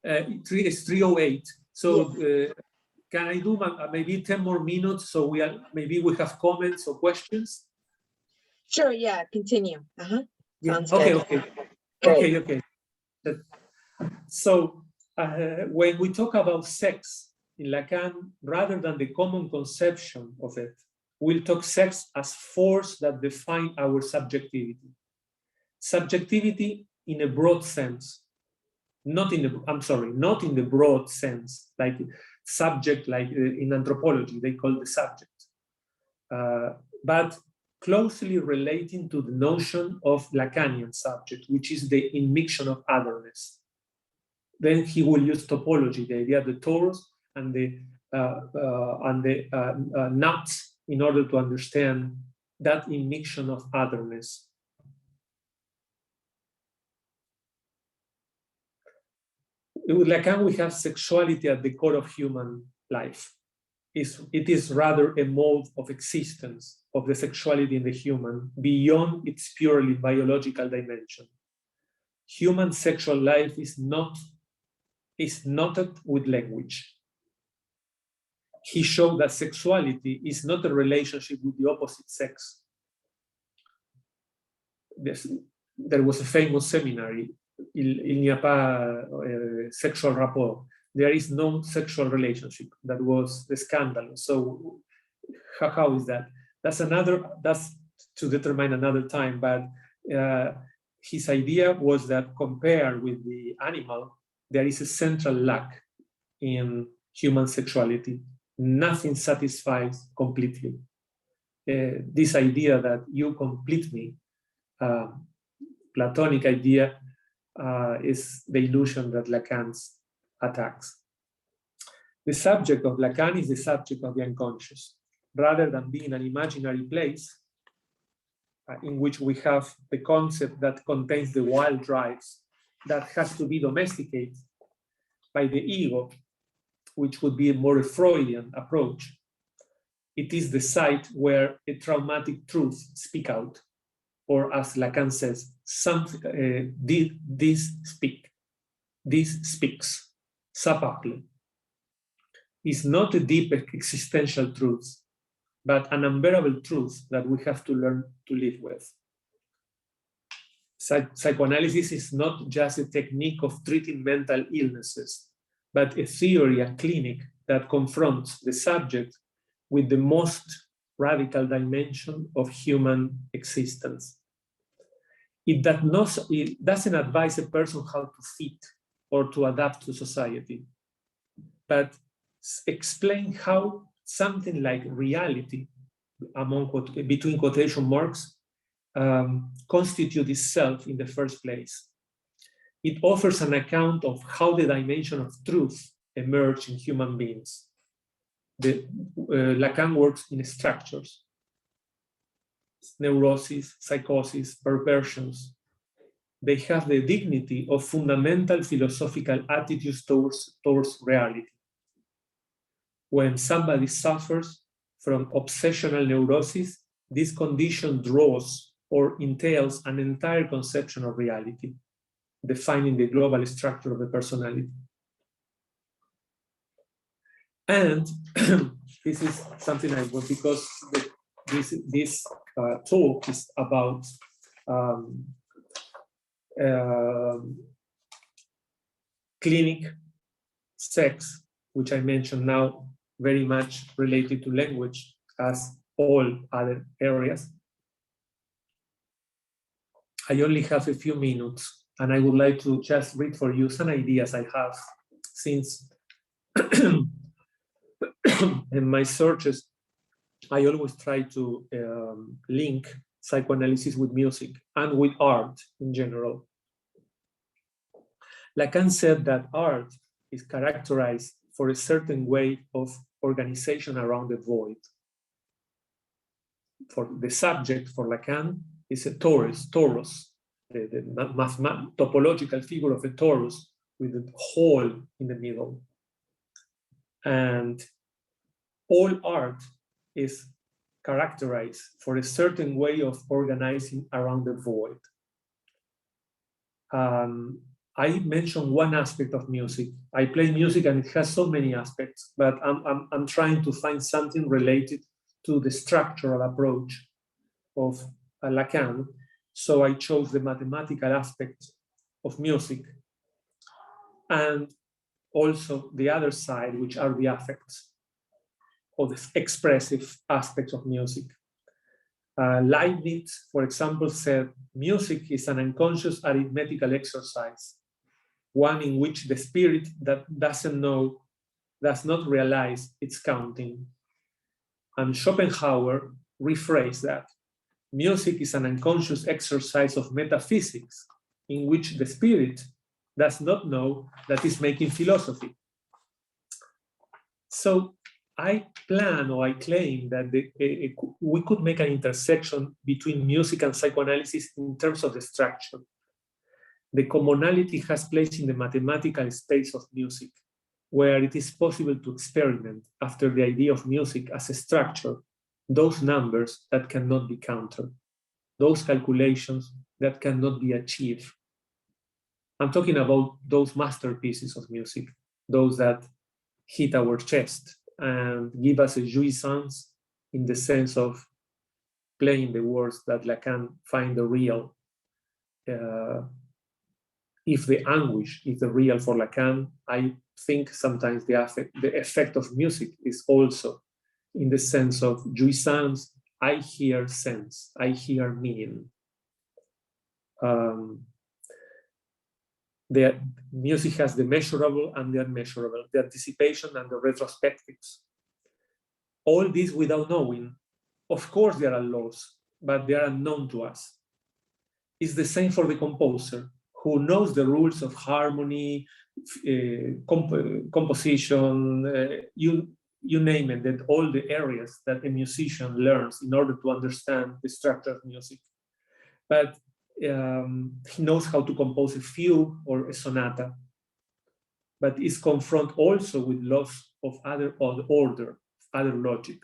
It's 3:08. So yes. Can I do maybe 10 more minutes so maybe we have comments or questions? Sure, yeah, continue. Yeah. Sounds okay, good. Okay. So when we talk about sex in Lacan, rather than the common conception of it, we'll talk sex as force that define our subjectivity. Subjectivity in a broad sense, not in the broad sense, like subject, like in anthropology, they call the subject, but closely relating to the notion of Lacanian subject, which is the immixtion of otherness. Then he will use topology, the idea of the torus and the nuts, in order to understand that immixtion of otherness. With Lacan, we have sexuality at the core of human life. It is rather a mode of existence of the sexuality in the human beyond its purely biological dimension. Human sexual life is knotted with language. He showed that sexuality is not a relationship with the opposite sex. There was a famous seminary, Il n'y a pas sexual rapport. There is no sexual relationship. That was the scandal. So how is that? That's to determine another time, but his idea was that compared with the animal, there is a central lack in human sexuality. Nothing satisfies completely. This idea that you complete me, Platonic idea, is the illusion that Lacan attacks. The subject of Lacan is the subject of the unconscious. Rather than being an imaginary place in which we have the concept that contains the wild drives that has to be domesticated by the ego, which would be a more Freudian approach. It is the site where a traumatic truth speaks out, or as Lacan says, this speaks, ça parle. It's not a deep existential truth. but an unbearable truth that we have to learn to live with. Psychoanalysis is not just a technique of treating mental illnesses, but a theory, a clinic that confronts the subject with the most radical dimension of human existence. It doesn't advise a person how to fit or to adapt to society, but explain how something like reality, between quotation marks, constitute itself in the first place. It offers an account of how the dimension of truth emerge in human beings. Lacan works in structures: neurosis, psychosis, perversions. They have the dignity of fundamental philosophical attitudes towards reality. When somebody suffers from obsessional neurosis, this condition draws or entails an entire conception of reality, defining the global structure of the personality. And this is something I want, because this talk is about clinic, sex, which I mentioned now, very much related to language as all other areas. I only have a few minutes, and I would like to just read for you some ideas I have, since in my searches, I always try to link psychoanalysis with music and with art in general. Lacan said that art is characterized for a certain way of organization around the void. For the subject, for Lacan, is a torus, the topological figure of a torus with a hole in the middle. And all art is characterized for a certain way of organizing around the void. I mentioned one aspect of music. I play music and it has so many aspects, but I'm trying to find something related to the structural approach of Lacan. So I chose the mathematical aspect of music, and also the other side, which are the affects, or the expressive aspects of music. Leibniz, for example, said, music is an unconscious arithmetical exercise, one in which the spirit that does not realize its counting. And Schopenhauer rephrased that. Music is an unconscious exercise of metaphysics, in which the spirit does not know that it's making philosophy. So I plan, or I claim, that we could make an intersection between music and psychoanalysis in terms of the structure. The commonality has place in the mathematical space of music, where it is possible to experiment, after the idea of music as a structure, those numbers that cannot be counted, those calculations that cannot be achieved. I'm talking about those masterpieces of music, those that hit our chest and give us a jouissance, in the sense of playing the words that Lacan find the real. If the anguish is the real for Lacan, I think sometimes the effect of music is also in the sense of jouissance. I hear sense, I hear meaning. The music has the measurable and the unmeasurable, the anticipation and the retrospectives. All this without knowing. Of course there are laws, but they are unknown to us. It's the same for the composer, who knows the rules of harmony, composition, you name it, that all the areas that a musician learns in order to understand the structure of music. But he knows how to compose a fugue or a sonata, but is confronted also with loss of other order, other logic.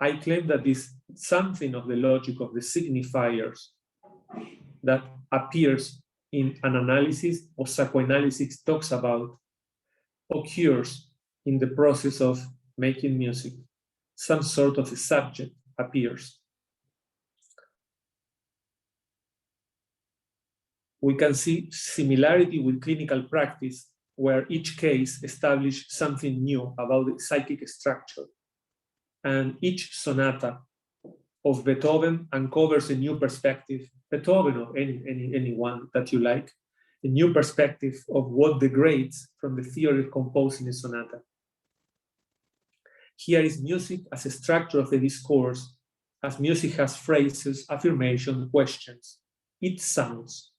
I claim that this something of the logic of the signifiers that appears in an analysis or psychoanalysis talks about occurs in the process of making music, some sort of a subject appears. We can see similarity with clinical practice, where each case establishes something new about the psychic structure, and each sonata of Beethoven uncovers a new perspective, Beethoven or anyone that you like, a new perspective of what degrades from the theory of composing a sonata. Here is music as a structure of the discourse, as music has phrases, affirmations, questions. It sounds.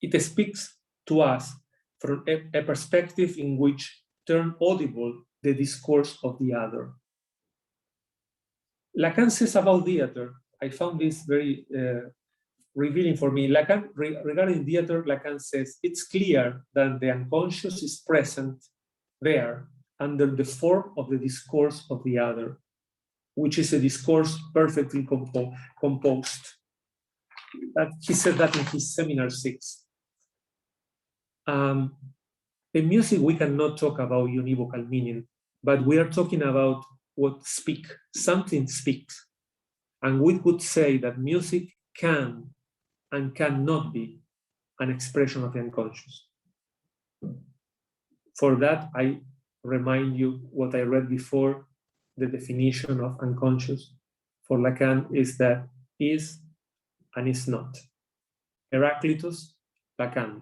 It speaks to us from a perspective in which turn audible the discourse of the other. Lacan says about theater, I found this very revealing for me. Lacan, regarding theater, Lacan says, it's clear that the unconscious is present there under the form of the discourse of the other, which is a discourse perfectly composed. He said that in his seminar 6. In music, we cannot talk about univocal meaning, but we are talking about what something speaks. And we could say that music can and cannot be an expression of the unconscious. For that, I remind you what I read before, the definition of unconscious for Lacan is that is and is not. Heraclitus, Lacan.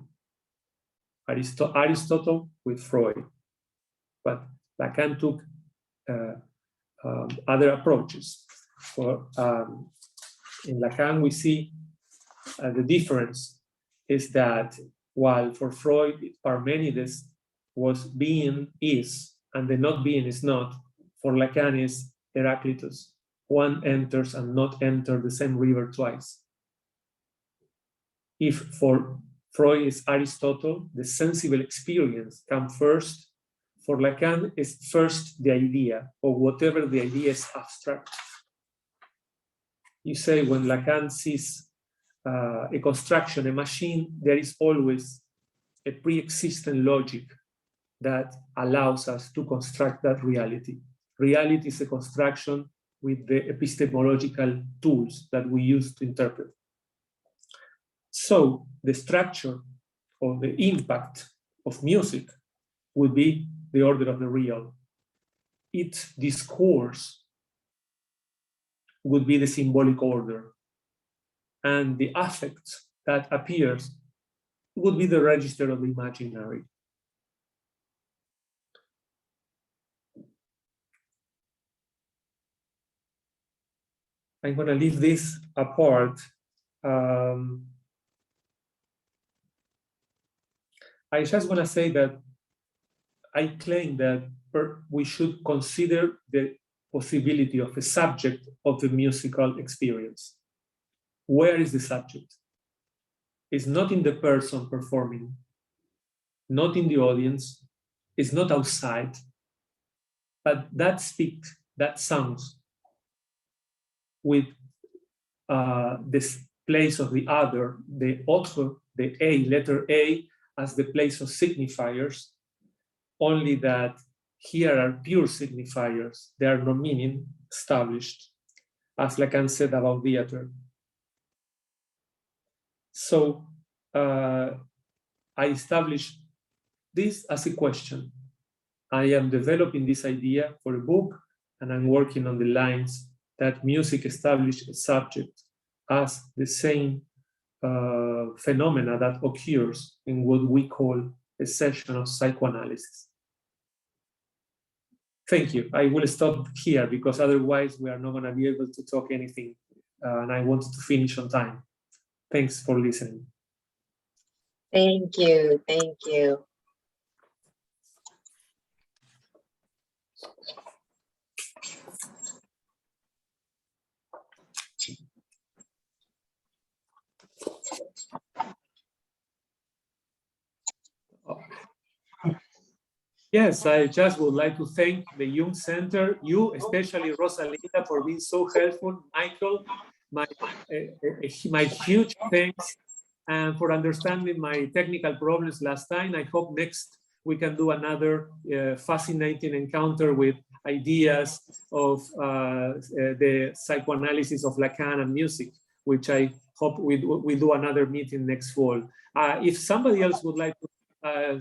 Aristotle with Freud. But Lacan took other approaches. In Lacan, we see the difference is that while for Freud, Parmenides was being is, and the not being is not, for Lacan is Heraclitus. One enters and not enter the same river twice. If for Freud is Aristotle, the sensible experience comes first. For Lacan, is first the idea, or whatever the idea is abstract. You say when Lacan sees a construction, a machine, there is always a pre-existent logic that allows us to construct that reality. Reality is a construction with the epistemological tools that we use to interpret. So the structure or the impact of music would be the order of the real. Its discourse would be the symbolic order. And the affect that appears would be the register of the imaginary. I'm going to leave this apart. I just want to say that I claim that we should consider the possibility of a subject of the musical experience. Where is the subject? It's not in the person performing, not in the audience, it's not outside, but that speaks, that sounds with this place of the other, the autre, the A, letter A, as the place of signifiers, only that here are pure signifiers. There are no meaning established, as Lacan said about theater. So I established this as a question. I am developing this idea for a book, and I'm working on the lines that music established a subject as the same phenomena that occurs in what we call a session of psychoanalysis. Thank you. I will stop here because otherwise we are not going to be able to talk anything, and I wanted to finish on time. Thanks for listening. Thank you. Thank you. Yes, I just would like to thank the Jung Center, you, especially Rosalinda, for being so helpful. Michael, my huge thanks, and for understanding my technical problems last time. I hope next we can do another fascinating encounter with ideas of the psychoanalysis of Lacan and music, which I hope we do another meeting next fall. If somebody else would like to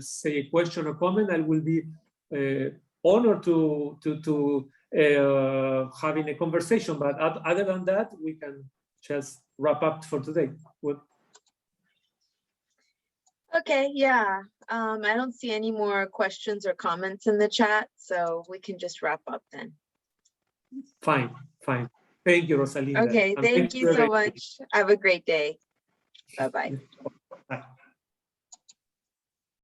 say a question or comment, I will be honored to having a conversation. But other than that, we can just wrap up for today. Okay, yeah. I don't see any more questions or comments in the chat, so we can just wrap up then. Fine. Thank you, Rosalinda. Okay, thank you so much. Have a great day. Bye-bye. Bye.